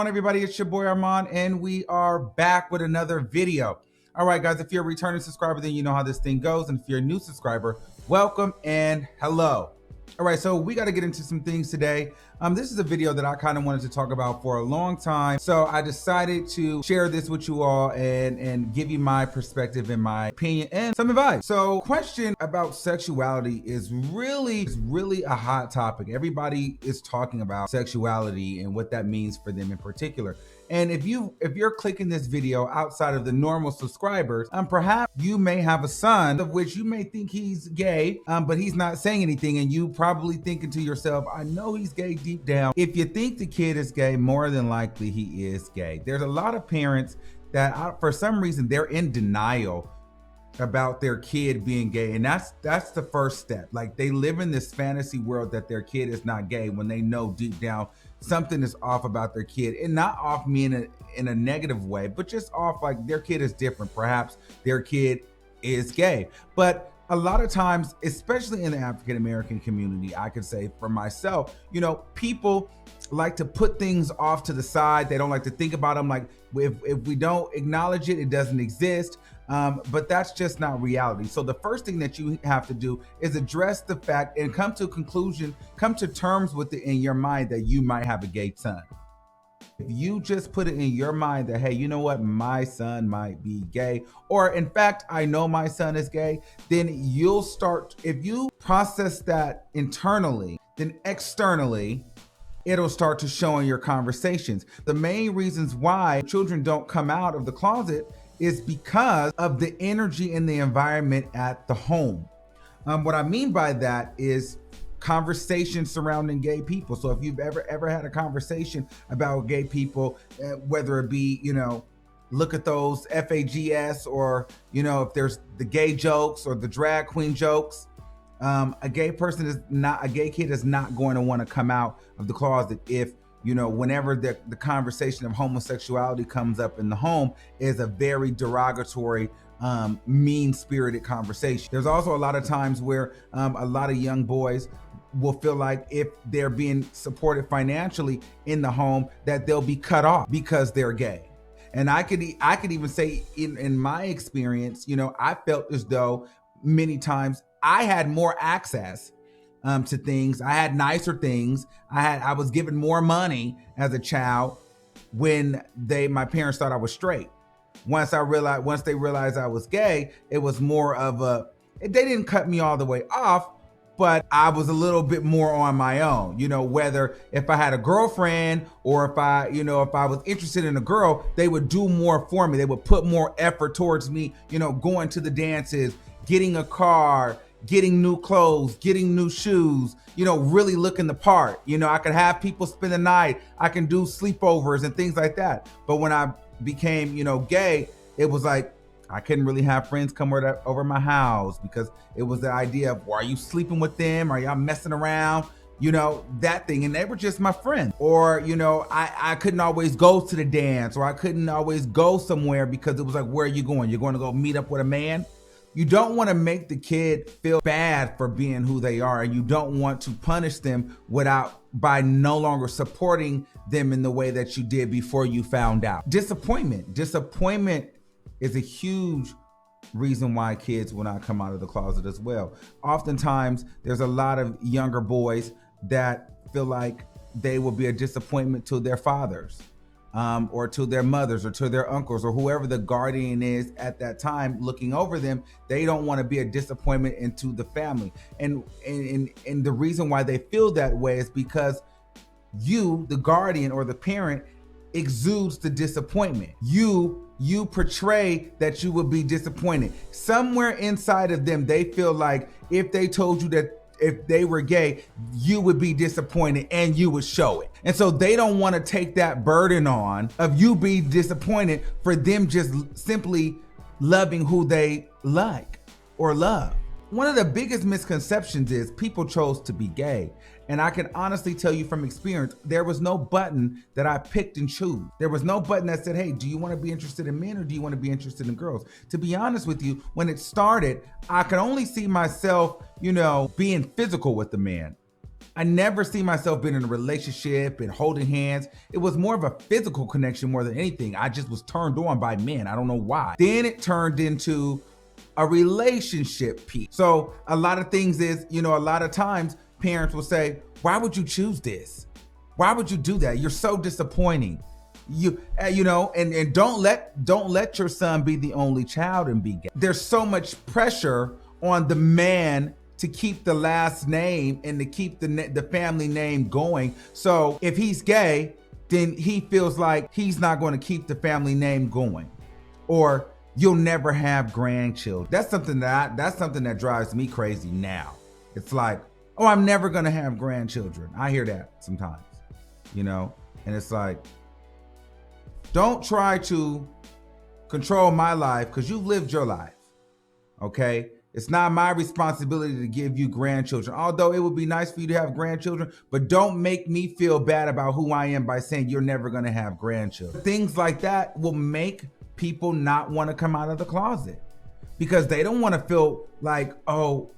on, everybody? It's your boy Armand, and we are back with another video. All right, guys, if you're a returning subscriber, then you know how this thing goes. And if you're a new subscriber, welcome and hello. All right, so we got to get into some things today. This is a video that I kind of wanted to talk about for a long time. So I decided to share this with you all and give you my perspective and my opinion and some advice. So question about sexuality is really a hot topic. Everybody is talking about sexuality and what that means for them in particular. And if you're clicking this video outside of the normal subscribers, perhaps you may have a son of which you may think he's gay, but he's not saying anything, and you probably thinking to yourself, I know he's gay deep down. If you think the kid is gay, more than likely he is gay. There's a lot of parents that for some reason they're in denial about their kid being gay, and that's the first step. Like, they live in this fantasy world that their kid is not gay when they know deep down something is off about their kid, and not off meaning in a negative way, but just off like their kid is different. Perhaps their kid is gay. But a lot of times, especially in the African American community, I could say for myself, people like to put things off to the side. They don't like to think about them. Like, if we don't acknowledge it, it doesn't exist. But that's just not reality. So the first thing that you have to do is address the fact and come to a conclusion, come to terms with it in your mind that you might have a gay son. If you just put it in your mind that, hey, you know what, my son might be gay, or in fact, I know my son is gay, then you'll start, if you process that internally, then externally, it'll start to show in your conversations. The main reasons why children don't come out of the closet is because of the energy in the environment at the home. What I mean by that is conversations surrounding gay people. So if you've ever had a conversation about gay people, whether it be, look at those FAGS, or, if there's the gay jokes or the drag queen jokes, a gay kid is not going to want to come out of the closet if, whenever the conversation of homosexuality comes up in the home is a very derogatory, mean-spirited conversation. There's also a lot of times where a lot of young boys will feel like if they're being supported financially in the home, that they'll be cut off because they're gay. And I could even say in my experience, I felt as though many times I had more access to things. I had nicer things. I was given more money as a child when my parents thought I was straight. Once they realized I was gay, it was more of they didn't cut me all the way off, but I was a little bit more on my own, whether if I had a girlfriend or if I was interested in a girl, they would do more for me. They would put more effort towards me, going to the dances, getting a car, getting new clothes, getting new shoes, really looking the part. I could have people spend the night. I can do sleepovers and things like that. But when I became, gay, it was like, I couldn't really have friends come over my house because it was the idea of, well, are you sleeping with them? Are y'all messing around? That thing. And they were just my friends. Or, I couldn't always go to the dance, or I couldn't always go somewhere because it was like, where are you going? You're going to go meet up with a man? You don't want to make the kid feel bad for being who they are, and you don't want to punish them by no longer supporting them in the way that you did before you found out. Disappointment is a huge reason why kids will not come out of the closet as well. Oftentimes, there's a lot of younger boys that feel like they will be a disappointment to their fathers, or to their mothers, or to their uncles, or whoever the guardian is at that time looking over them. They don't want to be a disappointment into the family. And the reason why they feel that way is because you, the guardian or the parent, exudes the disappointment. You portray that you would be disappointed. Somewhere inside of them, they feel like if they told you that if they were gay, you would be disappointed and you would show it. And so they don't want to take that burden on of you being disappointed for them just simply loving who they like or love. One of the biggest misconceptions is people chose to be gay. And I can honestly tell you from experience, there was no button that I picked and chose. There was no button that said, hey, do you want to be interested in men or do you want to be interested in girls? To be honest with you, when it started, I could only see myself, being physical with the man. I never see myself being in a relationship and holding hands. It was more of a physical connection more than anything. I just was turned on by men. I don't know why. Then it turned into a relationship piece. So a lot of things is, a lot of times parents will say, why would you choose this? Why would you do that? You're so disappointing. And don't let your son be the only child and be gay. There's so much pressure on the man to keep the last name and to keep the family name going. So if he's gay, then he feels like he's not going to keep the family name going, or you'll never have grandchildren. That's something that drives me crazy now. It's like, oh, I'm never going to have grandchildren. I hear that sometimes, and it's like, don't try to control my life because you've lived your life, okay? It's not my responsibility to give you grandchildren, although it would be nice for you to have grandchildren, but don't make me feel bad about who I am by saying you're never gonna have grandchildren. Things like that will make people not wanna come out of the closet because they don't wanna feel like, oh,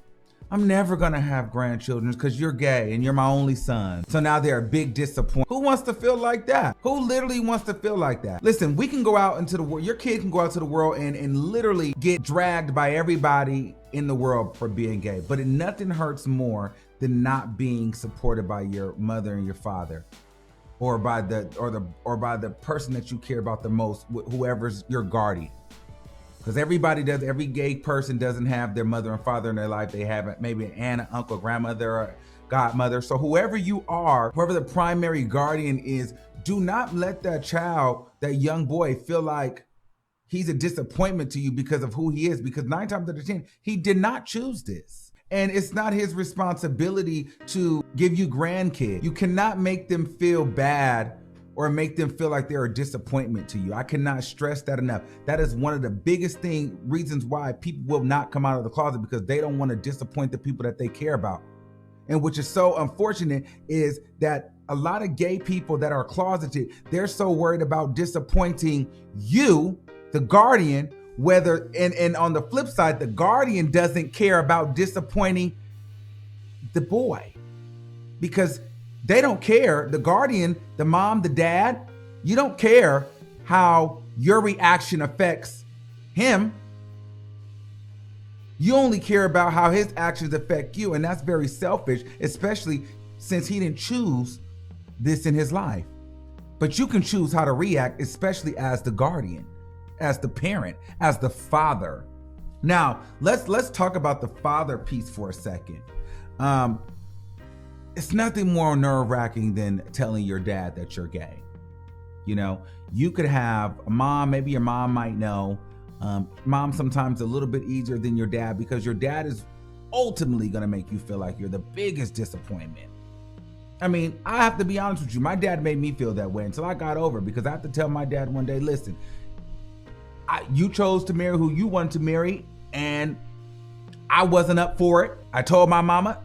I'm never gonna have grandchildren because you're gay and you're my only son. So now they're a big disappointment. Who wants to feel like that? Who literally wants to feel like that? Listen, we can go out into the world, your kid can go out to the world and literally get dragged by everybody in the world for being gay. But nothing hurts more than not being supported by your mother and your father, or by the person that you care about the most, whoever's your guardian. Because every gay person doesn't have their mother and father in their life. They have maybe an aunt, uncle, grandmother, or godmother. So whoever you are, whoever the primary guardian is, do not let that child, that young boy, feel like he's a disappointment to you because of who he is. Because 9 times out of 10, he did not choose this. And it's not his responsibility to give you grandkids. You cannot make them feel bad or make them feel like they're a disappointment to you. I cannot stress that enough. That is one of the biggest reasons why people will not come out of the closet, because they don't want to disappoint the people that they care about. And which is so unfortunate is that a lot of gay people that are closeted, they're so worried about disappointing you, the guardian, and on the flip side, the guardian doesn't care about disappointing the boy, because they don't care. The guardian, the mom, the dad, you don't care how your reaction affects him. You only care about how his actions affect you. And that's very selfish, especially since he didn't choose this in his life. But you can choose how to react, especially as the guardian, as the parent, as the father. Now, let's talk about the father piece for a second. It's nothing more nerve-wracking than telling your dad that you're gay. You could have a mom, maybe your mom might know. Mom sometimes a little bit easier than your dad, because your dad is ultimately gonna make you feel like you're the biggest disappointment. I mean, I have to be honest with you. My dad made me feel that way until I got over it, because I have to tell my dad one day, listen, you chose to marry who you wanted to marry, and I wasn't up for it. I told my mama,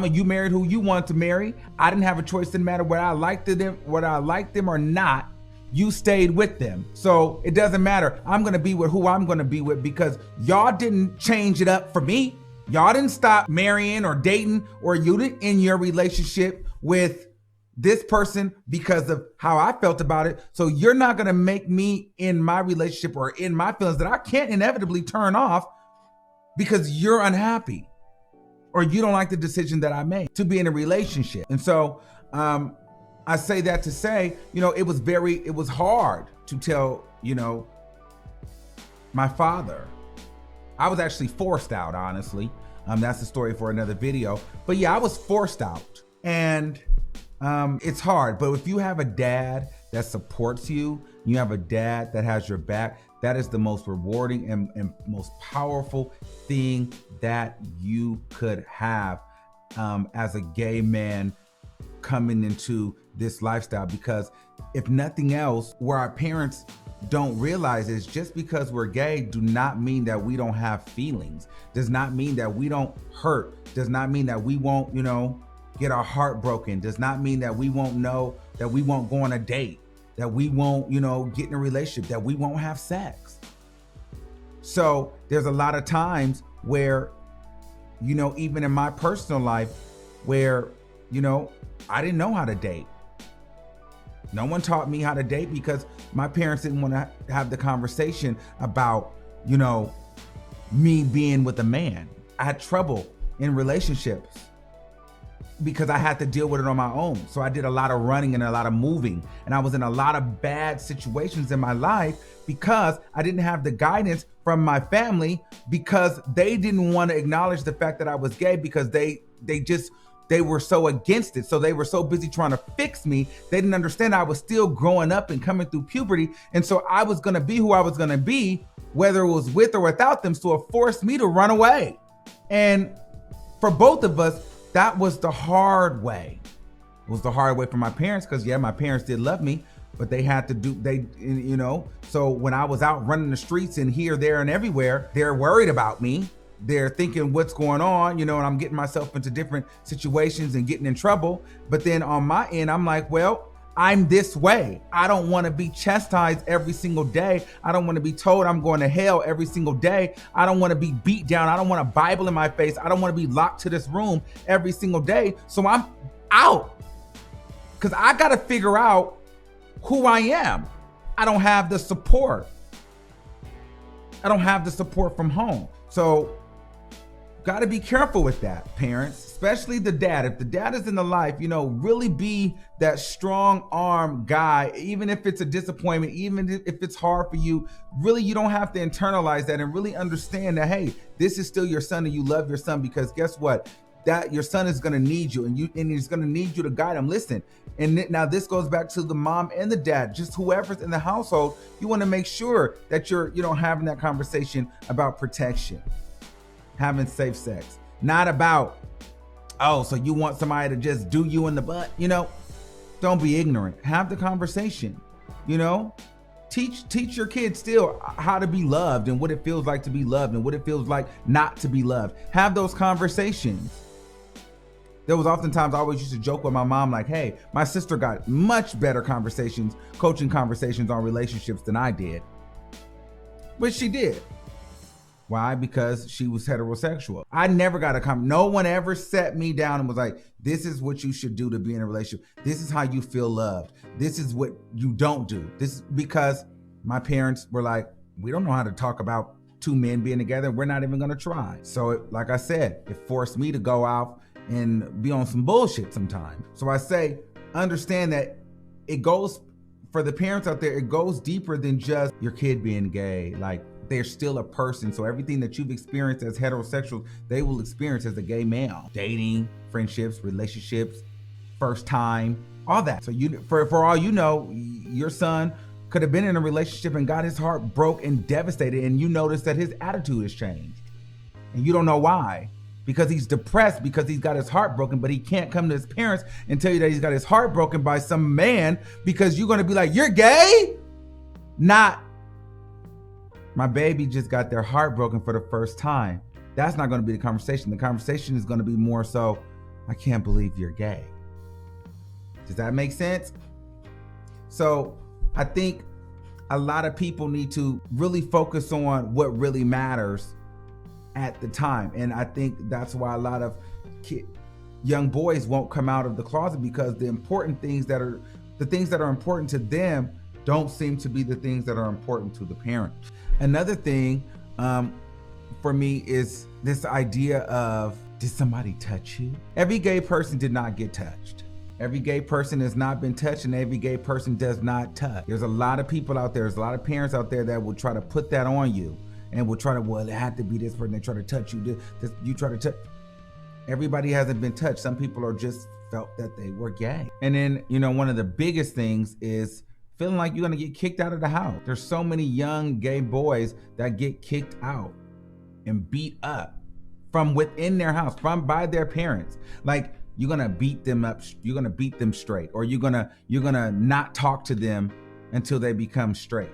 you married who you wanted to marry. I didn't have a choice. Didn't matter whether I liked them or not. You stayed with them. So it doesn't matter. I'm gonna be with who I'm gonna be with, because y'all didn't change it up for me. Y'all didn't stop marrying or dating, or you didn't end your relationship with this person because of how I felt about it. So you're not gonna make me in my relationship or in my feelings that I can't inevitably turn off because you're unhappy, or you don't like the decision that I made to be in a relationship. And so I say that to say, it was hard to tell, my father. I was actually forced out, honestly. That's the story for another video. But yeah, I was forced out. And it's hard. But if you have a dad that supports you, you have a dad that has your back, that is the most rewarding and most powerful thing that you could have as a gay man coming into this lifestyle. Because if nothing else, where our parents don't realize is, just because we're gay do not mean that we don't have feelings, does not mean that we don't hurt, does not mean that we won't, get our heart broken, does not mean that we won't know, that we won't go on a date, that we won't, get in a relationship, that we won't have sex. So there's a lot of times where, even in my personal life, where I didn't know how to date. No one taught me how to date because my parents didn't want to have the conversation about, me being with a man. I had trouble in relationships because I had to deal with it on my own. So I did a lot of running and a lot of moving, and I was in a lot of bad situations in my life because I didn't have the guidance from my family, because they didn't want to acknowledge the fact that I was gay, because they were so against it. So they were so busy trying to fix me. They didn't understand I was still growing up and coming through puberty. And so I was going to be who I was going to be, whether it was with or without them. So it forced me to run away. And for both of us, that was the hard way. It was the hard way for my parents, because my parents did love me, but they had to so when I was out running the streets and here, there, and everywhere, they're worried about me. They're thinking what's going on, and I'm getting myself into different situations and getting in trouble. But then on my end, I'm like, well, I'm this way. I don't want to be chastised every single day. I don't want to be told I'm going to hell every single day. I don't want to be beat down. I don't want a Bible in my face. I don't want to be locked to this room every single day. So I'm out, because I got to figure out who I am. I don't have the support. I don't have the support from home. So got to be careful with that, parents, especially the dad. If the dad is in the life, really be that strong arm guy, even if it's a disappointment, even if it's hard for you. Really, you don't have to internalize that, and really understand that, hey, this is still your son and you love your son, because guess what? That your son is going to need you, and he's going to need you to guide him. Listen, and now this goes back to the mom and the dad, just whoever's in the household. You want to make sure that you're, having that conversation about protection, having safe sex, not about, so you want somebody to just do you in the butt. Don't be ignorant. Have the conversation. Teach your kids still how to be loved, and what it feels like to be loved, and what it feels like not to be loved. Have those conversations. There was oftentimes I always used to joke with my mom, like, hey, my sister got much better coaching conversations on relationships than I did. But she did. Why? Because she was heterosexual. I never got no one ever sat me down and was like, this is what you should do to be in a relationship. This is how you feel loved. This is what you don't do. This is because my parents were like, we don't know how to talk about two men being together. We're not even going to try. So like I said, it forced me to go out and be on some bullshit sometimes. So I say, understand that it goes, for the parents out there, it goes deeper than just your kid being gay. Like, they're still a person. So everything that you've experienced as heterosexuals, they will experience as a gay male. Dating, friendships, relationships, first time, all that. So for all you know, your son could have been in a relationship and got his heart broke and devastated, and you notice that his attitude has changed. And you don't know why. Because he's depressed, because he's got his heart broken, but he can't come to his parents and tell you that he's got his heart broken by some man, because you're going to be like, you're gay? Not, my baby just got their heart broken for the first time. That's not going to be the conversation. The conversation is going to be more so, I can't believe you're gay. Does that make sense? So I think a lot of people need to really focus on what really matters at the time. And I think that's why a lot of young boys won't come out of the closet, because the things that are important to them don't seem to be the things that are important to the parent. Another thing for me is this idea of, did somebody touch you? Every gay person did not get touched. Every gay person has not been touched, and every gay person does not touch. There's a lot of people out there, there's a lot of parents out there that will try to put that on you, and will try to, well, it had to be this person. They try to touch you. You try to touch. Everybody hasn't been touched. Some people are just felt that they were gay. And then, one of the biggest things is feeling like you're gonna get kicked out of the house. There's so many young gay boys that get kicked out and beat up from within their house, by their parents. Like, you're gonna beat them up, you're gonna beat them straight, or you're gonna not talk to them until they become straight.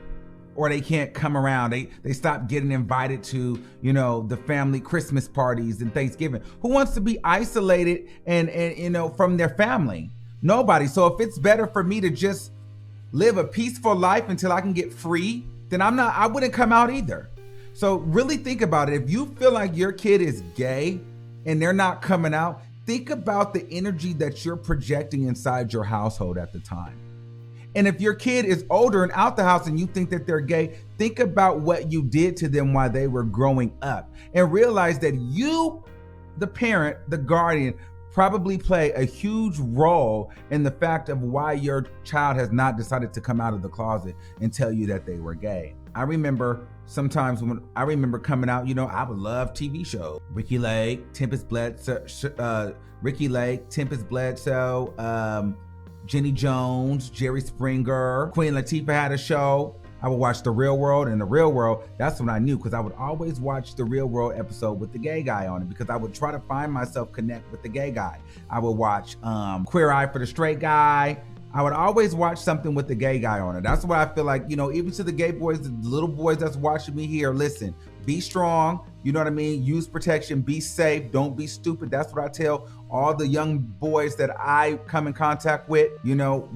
Or they can't come around. They stop getting invited to, the family Christmas parties and Thanksgiving. Who wants to be isolated and from their family? Nobody. So if it's better for me to just live a peaceful life until I can get free, then I wouldn't come out either. So really think about it. If you feel like your kid is gay and they're not coming out, think about the energy that you're projecting inside your household at the time. And if your kid is older and out the house and you think that they're gay, think about what you did to them while they were growing up and realize that you, the parent, the guardian, probably play a huge role in the fact of why your child has not decided to come out of the closet and tell you that they were gay. I remember sometimes when I remember coming out, I would love TV shows. Ricky Lake, Tempest Bledsoe, Jenny Jones, Jerry Springer, Queen Latifah had a show. I would watch The Real World, and The Real World, that's when I knew, because I would always watch The Real World episode with the gay guy on it, because I would try to find myself connect with the gay guy. I would watch Queer Eye for the Straight Guy. I would always watch something with the gay guy on it. That's why I feel like, even to the gay boys, the little boys that's watching me here, listen, be strong, you know what I mean? Use protection, be safe, don't be stupid. That's what I tell all the young boys that I come in contact with,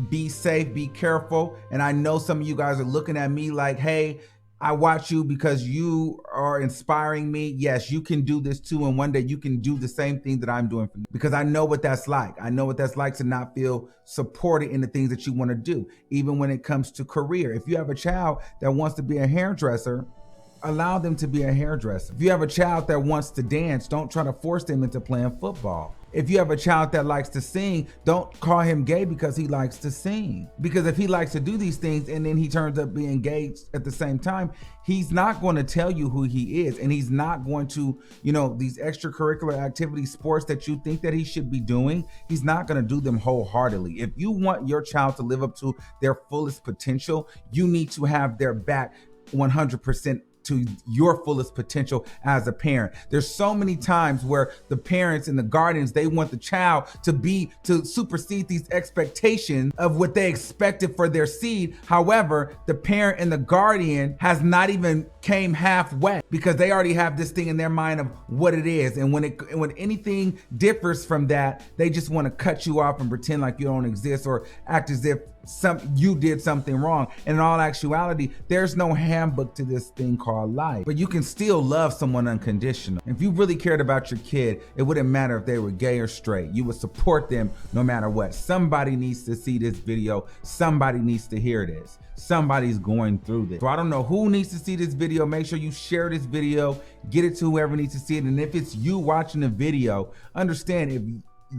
be safe, be careful. And I know some of you guys are looking at me like, hey, I watch you because you are inspiring me. Yes, you can do this too. And one day you can do the same thing that I'm doing for you, because I know what that's like. I know what that's like to not feel supported in the things that you want to do, even when it comes to career. If you have a child that wants to be a hairdresser, allow them to be a hairdresser. If you have a child that wants to dance, don't try to force them into playing football. If you have a child that likes to sing, don't call him gay because he likes to sing. Because if he likes to do these things and then he turns up being gay at the same time, he's not going to tell you who he is. And he's not going to, these extracurricular activities, sports that you think that he should be doing, he's not going to do them wholeheartedly. If you want your child to live up to their fullest potential, you need to have their back 100% to your fullest potential as a parent. There's so many times where the parents and the guardians, they want the child to supersede these expectations of what they expected for their seed. However, the parent and the guardian has not even came halfway, because they already have this thing in their mind of what it is. And when anything differs from that, they just want to cut you off and pretend like you don't exist, or act as if you did something wrong. And in all actuality, there's no handbook to this thing called life. But you can still love someone unconditional. If you really cared about your kid, it wouldn't matter if they were gay or straight. You would support them no matter what. Somebody needs to see this video. Somebody needs to hear this. Somebody's going through this. So I don't know who needs to see this video. Make sure you share this video, get it to whoever needs to see it. And if it's you watching the video, understand, if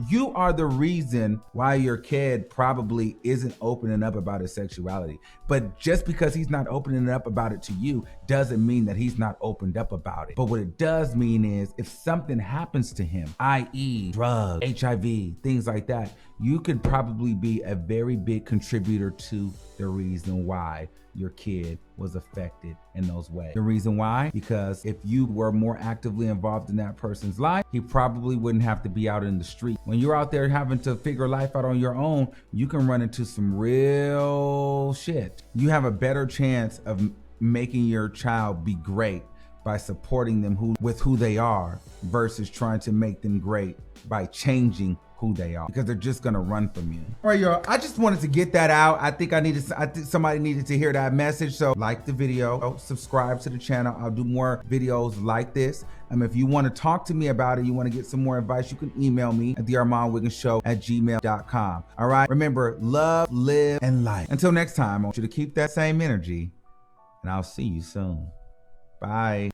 you are the reason why your kid probably isn't opening up about his sexuality. But just because he's not opening up about it to you doesn't mean that he's not opened up about it. But what it does mean is, if something happens to him, i.e. drugs, HIV, things like that, you could probably be a very big contributor to the reason why your kid was affected in those ways. The reason why? Because if you were more actively involved in that person's life, he probably wouldn't have to be out in the street. When you're out there having to figure life out on your own, you can run into some real shit. You have a better chance of making your child be great by supporting them with who they are, versus trying to make them great by changing who they are, because they're just gonna run from you. All right, y'all, I just wanted to get that out. I think somebody needed to hear that message. So like the video, subscribe to the channel. I'll do more videos like this. If you want to talk to me about it, you want to get some more advice, you can email me at thearmandwiggins@gmail.com. All right, remember, love, live, and life. Until next time, I want you to keep that same energy, and I'll see you soon. Bye.